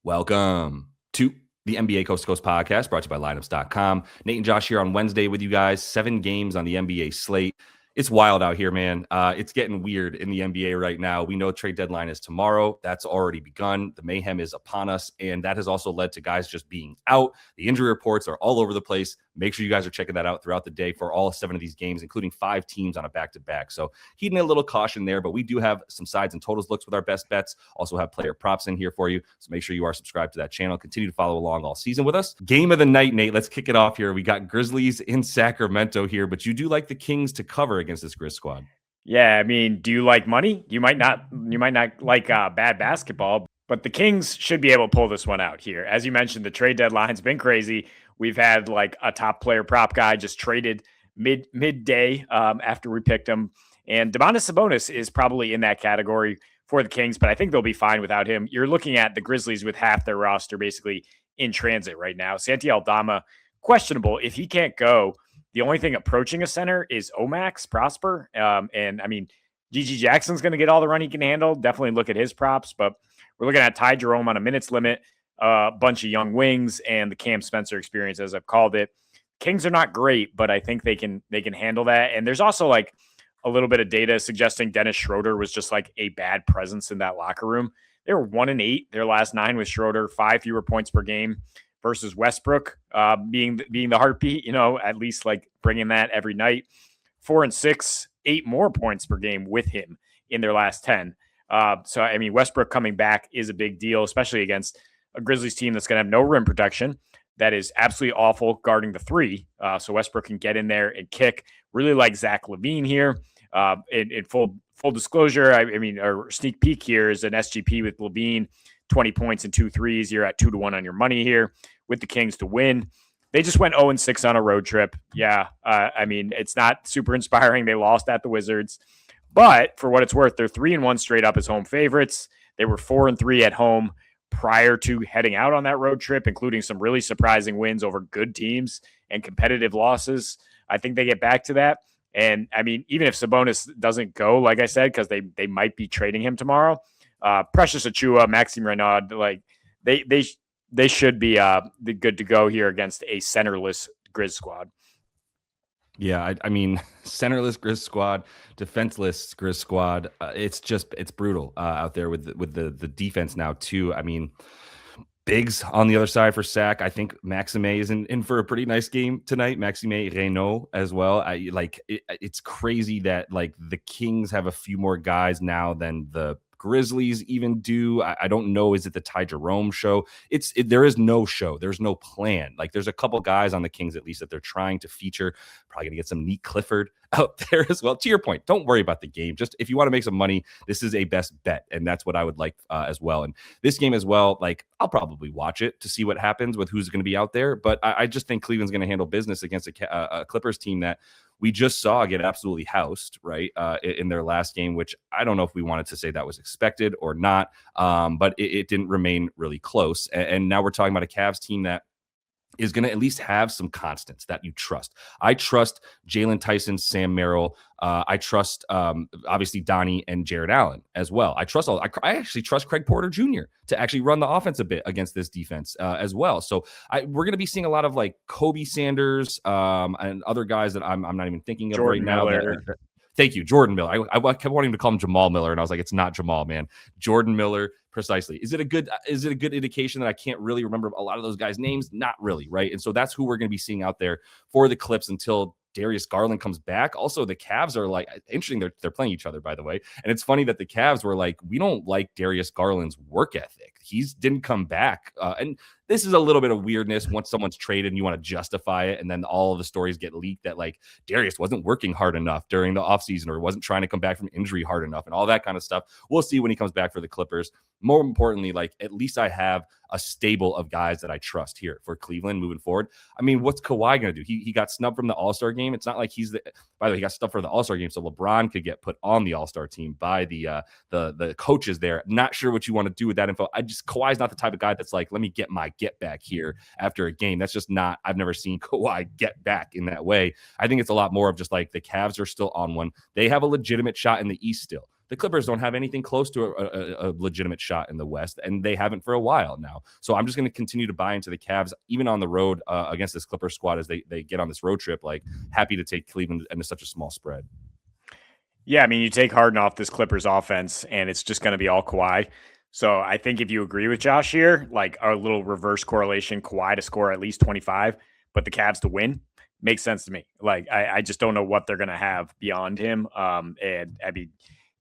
Welcome to the NBA Coast to Coast podcast brought to you by lineups.com. Nate and Josh here on Wednesday with you guys. 7 games on the NBA slate. It's wild out here, man. It's getting weird in the NBA right now. We know trade deadline is tomorrow. That's already begun. The mayhem is upon us, and that has also led to guys just being out. The injury reports are all over the place. Make sure you guys are checking that out throughout the day for all 7 of these games, including 5 teams on a back-to-back. So heeding a little caution there, but we do have some sides and totals looks with our best bets. Also have player props in here for you. So make sure you are subscribed to that channel. Continue to follow along all season with us. Game of the night, Nate. Let's kick it off here. We got Grizzlies in Sacramento here, but you do like the Kings to cover against this Grizz squad. Yeah, I mean, do you like money? You might not like bad basketball, but the Kings should be able to pull this one out here. As you mentioned, the trade deadline's been crazy. We've had like a top player prop guy just traded midday after we picked him. And Domantas Sabonis is probably in that category for the Kings, but I think they'll be fine without him. You're looking at the Grizzlies with half their roster basically in transit right now. Santi Aldama, questionable. If he can't go, the only thing approaching a center is Omax Prosper. And I mean, GG Jackson's going to get all the run he can handle. Definitely look at his props, but we're looking at Ty Jerome on a minutes limit, a bunch of young wings, and the Cam Spencer experience, as I've called it. Kings are not great, but I think they can handle that. And there's also like a little bit of data suggesting Dennis Schroeder was just like a bad presence in that locker room. They were 1-8 their last 9 with Schroeder, 5 fewer points per game versus Westbrook being the heartbeat, at least like bringing that every night. 4-6, 8 more points per game with him in their last 10. So, I mean, Westbrook coming back is a big deal, especially against a Grizzlies team that's going to have no rim protection. That is absolutely awful guarding the 3. So Westbrook can get in there and kick. Really like Zach LaVine here. In full disclosure, I mean, our sneak peek here is an SGP with LaVine, 20 points and 2 threes. You're at 2-1 on your money here with the Kings to win. They just went 0-6 on a road trip. Yeah, I mean, it's not super inspiring. They lost at the Wizards. But for what it's worth, they're 3-1 straight up as home favorites. They were 4-3 at home prior to heading out on that road trip, including some really surprising wins over good teams and competitive losses. I think they get back to that. And, I mean, even if Sabonis doesn't go, like I said, because they might be trading him tomorrow, Precious Achiuwa, Maxime Renaud, like they should be good to go here against a centerless Grizz squad. Yeah, I mean, centerless Grizz squad, defenseless Grizz squad. It's brutal out there with the defense now too. I mean, bigs on the other side for Sac. I think Maxime is in for a pretty nice game tonight. Maxime Renaud as well. It's crazy that like the Kings have a few more guys now than the Grizzlies even do. I don't know. Is it the Ty Jerome show? There is no show. There's no plan. Like there's a couple guys on the Kings at least that they're trying to feature. Probably gonna get some Neat Clifford out there as well. To your point, don't worry about the game. Just if you want to make some money, this is a best bet, and that's what I would like as well. And this game as well, like I'll probably watch it to see what happens with who's going to be out there. But I just think Cleveland's going to handle business against a Clippers team that we just saw get absolutely housed, right, in their last game, which I don't know if we wanted to say that was expected or not, but it didn't remain really close. And now we're talking about a Cavs team that is going to at least have some constants that you trust. I trust Jalen Tyson, Sam Merrill. I trust, obviously, Donnie and Jared Allen as well. I actually trust Craig Porter Jr. to actually run the offense a bit against this defense as well. So we're going to be seeing a lot of like Kobe Sanders and other guys that I'm not even thinking of Jordan right Miller. now. Thank you, Jordan Miller. I kept wanting to call him Jamal Miller, and I was like, it's not Jamal, man. Jordan Miller, precisely. Is it a good indication that I can't really remember a lot of those guys' names? Not really, right? And so that's who we're going to be seeing out there for the Clips until Darius Garland comes back. Also, the Cavs are like interesting. They're playing each other, by the way. And it's funny that the Cavs were like, we don't like Darius Garland's work ethic. He didn't come back. And this is a little bit of weirdness once someone's traded and you want to justify it. And then all of the stories get leaked that like Darius wasn't working hard enough during the offseason or wasn't trying to come back from injury hard enough and all that kind of stuff. We'll see when he comes back for the Clippers. More importantly, like at least I have a stable of guys that I trust here for Cleveland moving forward. I mean, what's Kawhi going to do? He got snubbed from the All-Star game. It's not like by the way, he got stuff for the All-Star game. So LeBron could get put on the All-Star team by the coaches there. Not sure what you want to do with that info. Kawhi's not the type of guy that's like, let me get my get back here after a game. That's just not, I've never seen Kawhi get back in that way. I think it's a lot more of just like the Cavs are still on one. They have a legitimate shot in the East still. The Clippers don't have anything close to a legitimate shot in the West, and they haven't for a while now. So I'm just going to continue to buy into the Cavs, even on the road against this Clippers squad as they get on this road trip. Like, happy to take Cleveland into such a small spread. Yeah, I mean, you take Harden off this Clippers offense, and it's just going to be all Kawhi. So I think if you agree with Josh here, like our little reverse correlation, Kawhi to score at least 25, but the Cavs to win makes sense to me. Like, I just don't know what they're going to have beyond him. And I mean,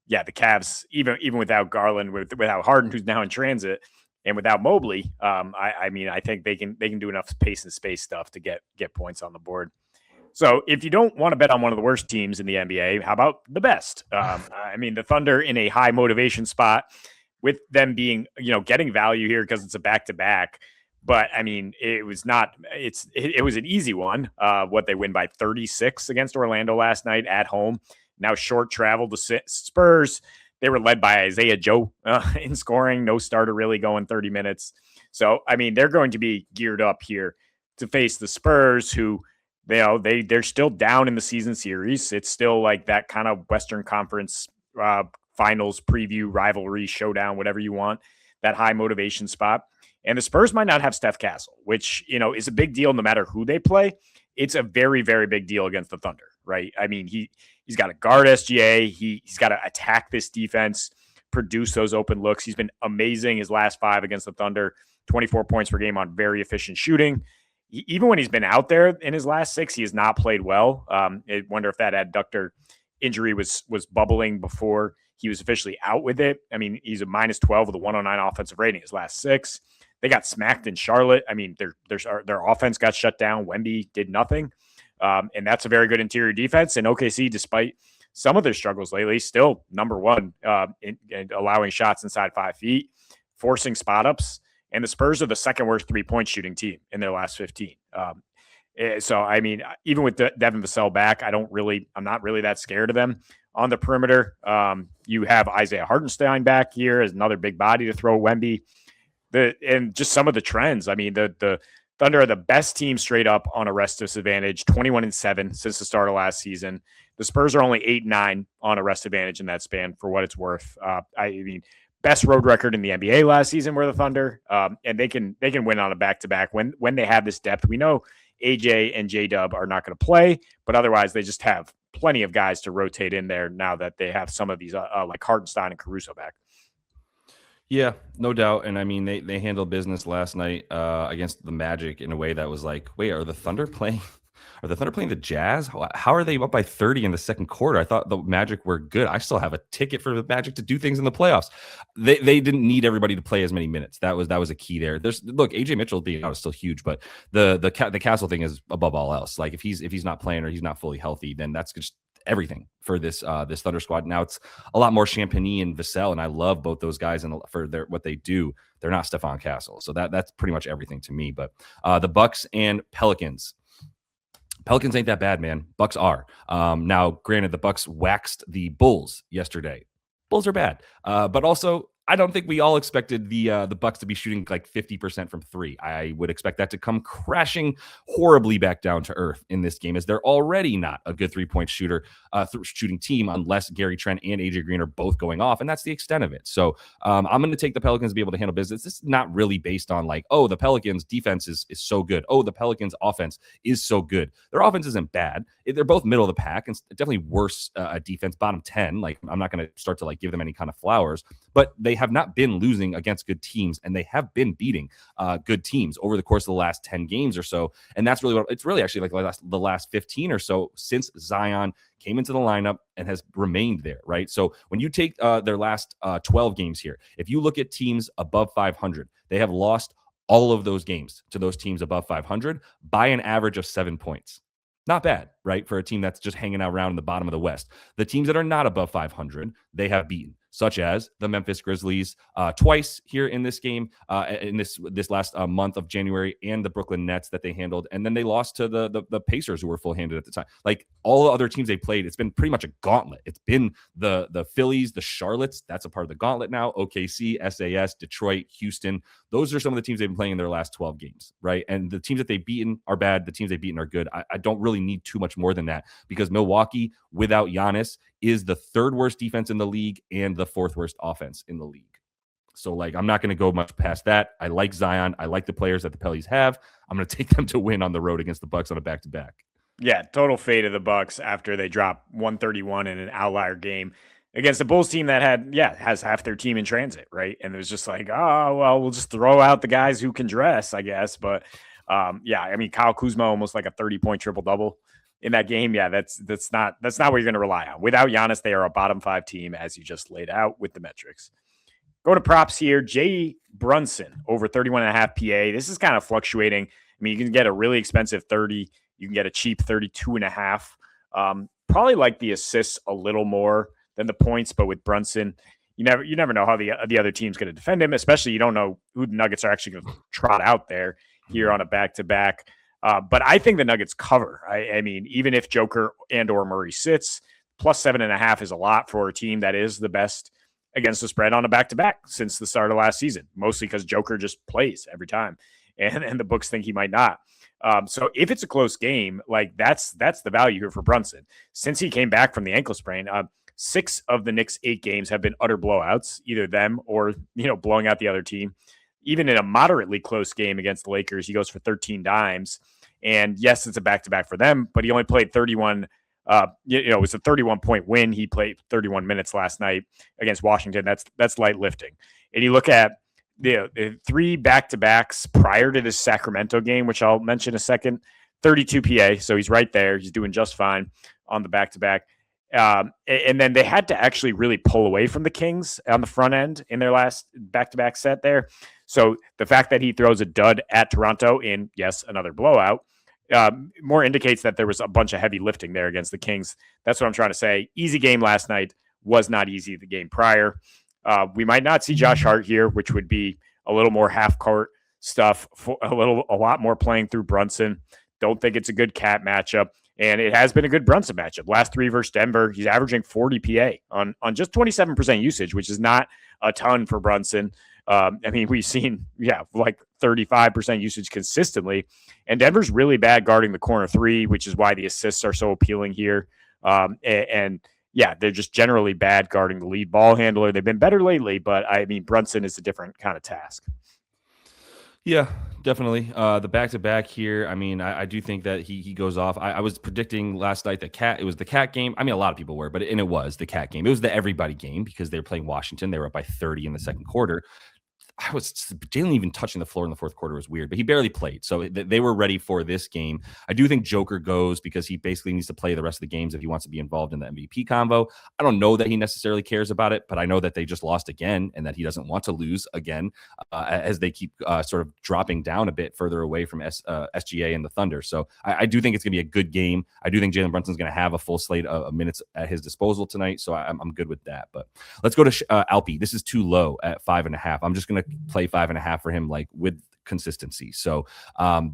yeah, the Cavs, even without Garland, without Harden, who's now in transit, and without Mobley, I mean, I think they can do enough pace and space stuff to get points on the board. So if you don't want to bet on one of the worst teams in the NBA, how about the best? I mean, the Thunder in a high motivation spot with them being, getting value here because it's a back-to-back. But I mean, it was an easy one. What they win by 36 against Orlando last night at home. Now short travel to Spurs. They were led by Isaiah Joe in scoring. No starter really going 30 minutes. So, I mean, they're going to be geared up here to face the Spurs, who, they're still down in the season series. It's still like that kind of Western Conference finals preview, rivalry, showdown, whatever you want, that high motivation spot. And the Spurs might not have Steph Castle, which, is a big deal no matter who they play. It's a very, very big deal against the Thunder, right? I mean, he's got to guard SGA. He's got to attack this defense, produce those open looks. He's been amazing his last 5 against the Thunder, 24 points per game on very efficient shooting. Even when he's been out there in his last 6, he has not played well. I wonder if that adductor injury was bubbling before he was officially out with it. I mean, he's a -12 with a 109 offensive rating his last 6. They got smacked in Charlotte. I mean, their offense got shut down. Wemby did nothing. And that's a very good interior defense. And OKC, despite some of their struggles lately, still number 1 in allowing shots inside 5 feet, forcing spot ups. And the Spurs are the second worst 3-point shooting team in their last 15. So, I mean, even with Devin Vassell back, I'm not really that scared of them on the perimeter. You have Isaiah Hartenstein back here as another big body to throw Wemby. And just some of the trends. I mean, the Thunder are the best team straight up on a rest disadvantage, 21-7 since the start of last season. The Spurs are only 8-9 on a rest advantage in that span, for what it's worth. I mean, best road record in the NBA last season were the Thunder, and they can win on a back-to-back when they have this depth. We know AJ and J-Dub are not going to play, but otherwise they just have plenty of guys to rotate in there now that they have some of these like Hartenstein and Caruso back. Yeah, no doubt. And I mean, they handled business last night against the Magic in a way that was like, wait, are the Thunder playing the Jazz? How are they up by 30 in the second quarter? I thought the Magic were good. I still have a ticket for the Magic to do things in the playoffs. They didn't need everybody to play as many minutes. That was a key there. Look, AJ Mitchell being out is still huge, but the Castle thing is above all else. Like if he's not playing or he's not fully healthy, then that's just everything for this Thunder squad. Now it's a lot more Champagny and Vassell, and I love both those guys and for what they do. They're not Stephon Castle, so that's pretty much everything to me. But the Bucks and Pelicans. Pelicans ain't that bad, man. Bucks are. Now, granted, the Bucks waxed the Bulls yesterday. Bulls are bad, but also I don't think we all expected the Bucks to be shooting like 50% from 3. I would expect that to come crashing horribly back down to earth in this game, as they're already not a good 3-point shooting team unless Gary Trent and AJ Green are both going off, and that's the extent of it. So I'm going to take the Pelicans to be able to handle business. This is not really based on like, oh, the Pelicans defense is so good. Oh, the Pelicans offense is so good. Their offense isn't bad. They're both middle of the pack and definitely worse defense, bottom 10. Like I'm not going to start to like give them any kind of flowers, but they have not been losing against good teams, and they have been beating good teams over the course of the last 10 games or so. And that's really what it's really actually like the last 15 or so since Zion came into the lineup and has remained there, right? So when you take their last 12 games here, if you look at teams above 500, they have lost all of those games to those teams above 500 by an average of 7 points. Not bad, right? For a team that's just hanging out around in the bottom of the West. The teams that are not above 500, they have beaten, such as the Memphis Grizzlies twice here in this game, in this last month of January, and the Brooklyn Nets that they handled. And then they lost to the Pacers, who were full-handed at the time. Like all the other teams they played, it's been pretty much a gauntlet. It's been the Phillies, the Charlottes, that's a part of the gauntlet now, OKC, SAS, Detroit, Houston. Those are some of the teams they've been playing in their last 12 games, right? And the teams that they've beaten are bad. The teams they've beaten are good. I don't really need too much more than that, because Milwaukee without Giannis is the third worst defense in the league and the fourth worst offense in the league. So, like, I'm not going to go much past that. I like Zion. I like the players that the Pelicans have. I'm going to take them to win on the road against the Bucks on a back-to-back. Yeah, total fade of the Bucks after they drop 131 in an outlier game against a Bulls team that has half their team in transit, right? And it was just like, oh, well, we'll just throw out the guys who can dress, I guess. But I mean, Kyle Kuzma almost like a 30-point triple-double in that game. Yeah, that's not what you're going to rely on. Without Giannis, they are a bottom 5 team, as you just laid out with the metrics. Go to props here. Jay Brunson over 31.5 PA. This is kind of fluctuating. I mean, you can get a really expensive 30. You can get a cheap 32.5. Probably like the assists a little more than the points, but with Brunson, you never know how the other team's going to defend him, especially you don't know who the Nuggets are actually going to trot out there here on a back-to-back. But I think the Nuggets cover. I mean, even if Joker and or Murray sits, plus 7.5 is a lot for a team that is the best against the spread on a back-to-back since the start of last season, mostly because Joker just plays every time, and the books think he might not. So if it's a close game, like that's the value here for Brunson. Since he came back from the ankle sprain, 6 of the Knicks' 8 games have been utter blowouts, either them or blowing out the other team. Even in a moderately close game against the Lakers, he goes for 13 dimes. And yes, it's a back-to-back for them, but he only played 31. It was a 31-point win. He played 31 minutes last night against Washington. That's light lifting. And you look at the 3 back-to-backs prior to this Sacramento game, which I'll mention in a second, 32 PA. So he's right there. He's doing just fine on the back-to-back. And then they had to actually really pull away from the Kings on the front end in their last back-to-back set there. So the fact that he throws a dud at Toronto in, yes, another blowout, more indicates that there was a bunch of heavy lifting there against the Kings. That's what I'm trying to say. Easy game last night, was not easy the game prior. We might not see Josh Hart here, which would be a little more half-court stuff, a lot more playing through Brunson. Don't think it's a good Cat matchup. And it has been a good Brunson matchup. Last 3 versus Denver, he's averaging 40 PA on just 27% usage, which is not a ton for Brunson. I mean, we've seen, like 35% usage consistently. And Denver's really bad guarding the corner 3, which is why the assists are so appealing here. They're just generally bad guarding the lead ball handler. They've been better lately, but I mean, Brunson is a different kind of task. Yeah, definitely. The back-to-back here, I mean, I do think that he goes off. I was predicting last night that it was the Cat game. I mean, a lot of people were, but it was the Cat game. It was the everybody game because they were playing Washington. They were up by 30 in the second quarter. Jalen even touching the floor in the fourth quarter was weird, but he barely played. So they were ready for this game. I do think Joker goes because he basically needs to play the rest of the games if he wants to be involved in the MVP convo. I don't know that he necessarily cares about it, but I know that they just lost again and that he doesn't want to lose again as they keep sort of dropping down a bit further away from SGA and the Thunder. So I do think it's going to be a good game. I do think Jalen Brunson's going to have a full slate of minutes at his disposal tonight. So I'm good with that. But let's go to Alpi. This is too low at 5.5. I'm just going to play 5.5 for him, like with consistency. So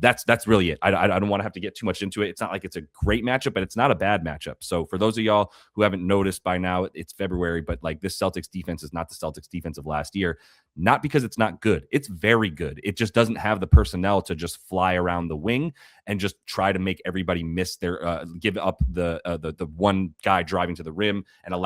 that's really it. I don't want to have to get too much into it. It's not like it's a great matchup, but it's not a bad matchup. So for those of y'all who haven't noticed by now, it's February, but like this Celtics defense is not the Celtics defense of last year. Not because it's not good. It's very good. It just doesn't have the personnel to just fly around the wing and just try to make everybody miss their give up the one guy driving to the rim and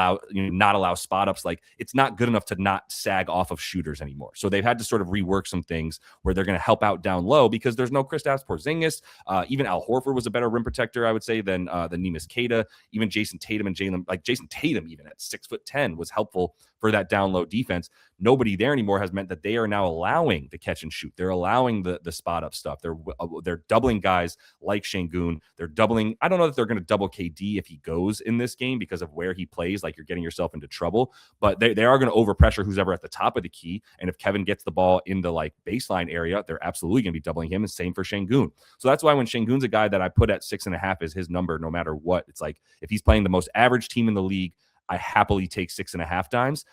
not allow spot ups. Like it's not good enough to not sag off of shooters anymore. So they've had to sort of rework some things where they're going to help out down low because there's no Kristaps Porzingis. Even Al Horford was a better rim protector, I would say, than Neemias Queta. Even Jason Tatum and Jason Tatum, even at 6'10", was helpful for that down low defense. Nobody there anymore has meant that they are now allowing the catch and shoot. They're allowing the spot up stuff. They're doubling guys like Sengun. They're doubling. I don't know that they're going to double KD if he goes in this game because of where he plays. Like you're getting yourself into trouble, but they are going to overpressure who's ever at the top of the key. And if Kevin gets the ball in the like baseline area, they're absolutely going to be doubling him. And same for Sengun. So that's why when Sengun's a guy that I put at 6.5 as his number, no matter what, it's like if he's playing the most average team in the league, I happily take 6.5 dimes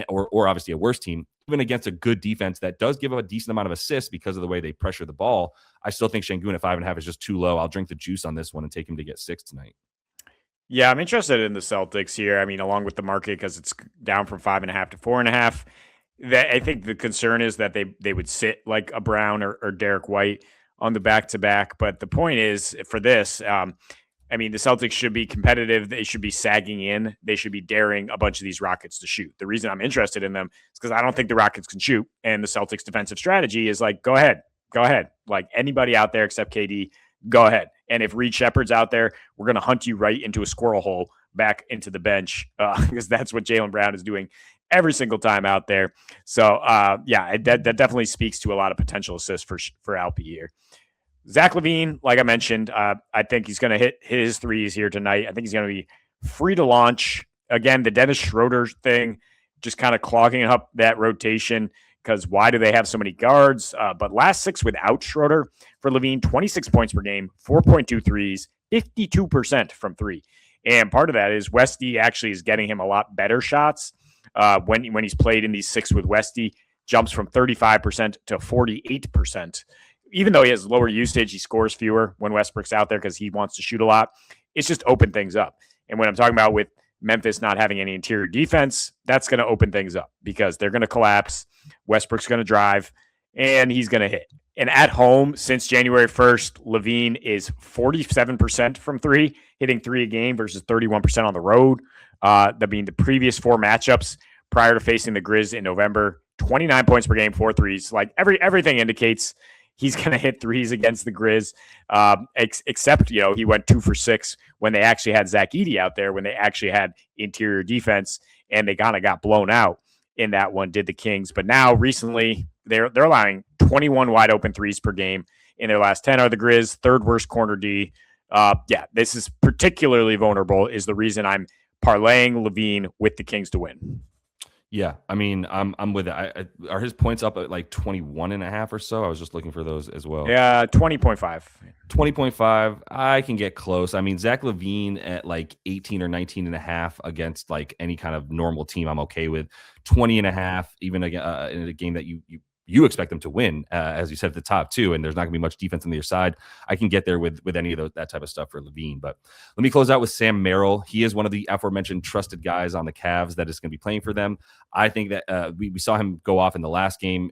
or obviously a worse team, even against a good defense that does give up a decent amount of assists because of the way they pressure the ball. I still think Sengun at 5.5 is just too low. I'll drink the juice on this one and take him to get 6 tonight. Yeah, I'm interested in the Celtics here. I mean, along with the market because it's down from 5.5 to 4.5. I think the concern is that they would sit like a Brown or Derek White on the back-to-back. But the point is for this, I mean, the Celtics should be competitive. They should be sagging in. They should be daring a bunch of these Rockets to shoot. The reason I'm interested in them is because I don't think the Rockets can shoot. And the Celtics defensive strategy is like, go ahead. Like anybody out there except KD, go ahead. And if Reed Shepard's out there, we're going to hunt you right into a squirrel hole back into the bench because that's what Jalen Brown is doing every single time out there. So, that definitely speaks to a lot of potential assists for Alpe here. Zach LaVine, like I mentioned, I think he's going to hit his threes here tonight. I think he's going to be free to launch. Again, the Dennis Schroeder thing, just kind of clogging up that rotation because why do they have so many guards? But last 6 without Schroeder for LaVine, 26 points per game, 4.2 threes, 52% from 3. And part of that is Westy actually is getting him a lot better shots when he's played in these 6 with Westy, jumps from 35% to 48%. Even though he has lower usage, he scores fewer when Westbrook's out there because he wants to shoot a lot. It's just open things up. And when I'm talking about with Memphis not having any interior defense, that's going to open things up because they're going to collapse. Westbrook's going to drive, and he's going to hit. And at home, since January 1st, LaVine is 47% from 3, hitting 3 a game versus 31% on the road. That being the previous 4 matchups prior to facing the Grizz in November, 29 points per game, 4 threes. Like everything indicates he's going to hit threes against the Grizz, except, he went 2 for 6 when they actually had Zach Edey out there, when they actually had interior defense, and they kind of got blown out in that one, did the Kings. But now recently they're allowing 21 wide open threes per game. In their last 10 are the Grizz, 3rd worst corner D. This is particularly vulnerable is the reason I'm parlaying LaVine with the Kings to win. Yeah, I mean, I'm with it. Are his points up at like 21.5 or so? I was just looking for those as well. Yeah, 20.5. 20.5. I can get close. I mean, Zach LaVine at like 18 or 19.5 against like any kind of normal team, I'm okay with. 20.5, even in a game that you expect them to win, as you said at the top too, and there's not going to be much defense on the other side. I can get there with any of that type of stuff for LaVine. But let me close out with Sam Merrill. He is one of the aforementioned trusted guys on the Cavs that is going to be playing for them. I think that we saw him go off in the last game,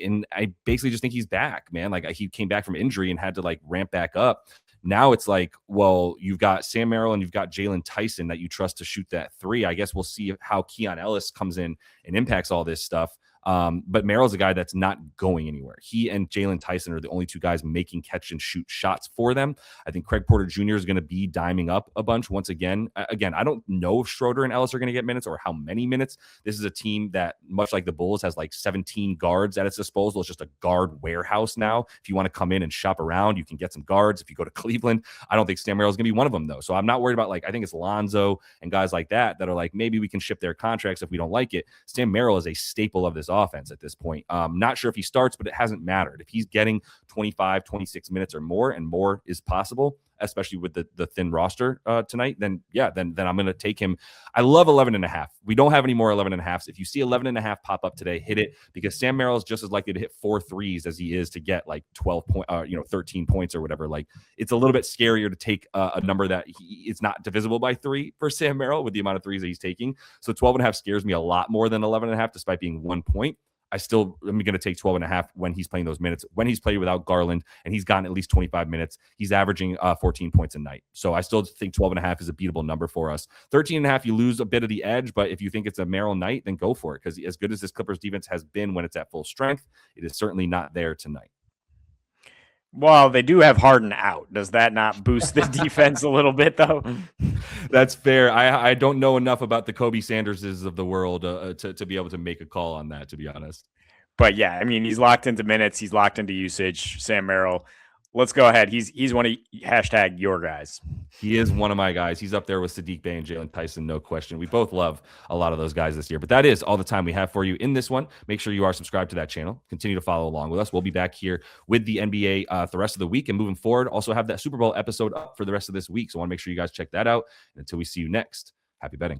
and I basically just think he's back, man. Like he came back from injury and had to like ramp back up. Now it's like, well, you've got Sam Merrill and you've got Jalen Tyson that you trust to shoot that 3. I guess we'll see how Keon Ellis comes in and impacts all this stuff. But Merrill's a guy that's not going anywhere. He and Jalen Tyson are the only 2 guys making catch and shoot shots for them. I think Craig Porter Jr. is going to be diming up a bunch once again. I don't know if Schroeder and Ellis are going to get minutes or how many minutes. This is a team that, much like the Bulls, has like 17 guards at its disposal. It's just a guard warehouse now. If you want to come in and shop around, you can get some guards. If you go to Cleveland, I don't think Sam Merrill is going to be one of them, though. So I'm not worried about, like, I think it's Lonzo and guys like that are like, maybe we can ship their contracts if we don't like it. Sam Merrill is a staple of this offense at this point. Not sure if he starts, but it hasn't mattered. If he's getting 25, 26 minutes or more, and more is possible, especially with the thin roster tonight, then I'm going to take him. I love 11.5. We don't have any more 11.5s. If you see 11.5 pop up today, hit it, because Sam Merrill is just as likely to hit 4 threes as he is to get like 13 points or whatever. Like, it's a little bit scarier to take a number that it's not divisible by 3 for Sam Merrill with the amount of threes that he's taking. So 12.5 scares me a lot more than 11.5, despite being 1 point. I still am going to take 12.5 when he's playing those minutes. When he's played without Garland and he's gotten at least 25 minutes, he's averaging 14 points a night. So I still think 12.5 is a beatable number for us. 13.5, you lose a bit of the edge, but if you think it's a Merrill night, then go for it, because as good as this Clippers defense has been when it's at full strength, it is certainly not there tonight. Well, they do have Harden out. Does that not boost the defense a little bit, though? That's fair. I don't know enough about the Kobe Sanderses of the world to be able to make a call on that, to be honest. But yeah, I mean, he's locked into minutes. He's locked into usage. Sam Merrill. Let's go ahead. He's one of #your guys. He is one of my guys. He's up there with Sadiq Bey and Jalen Tyson, no question. We both love a lot of those guys this year. But that is all the time we have for you in this one. Make sure you are subscribed to that channel. Continue to follow along with us. We'll be back here with the NBA the rest of the week and moving forward. Also have that Super Bowl episode up for the rest of this week. So I want to make sure you guys check that out. And until we see you next, happy betting.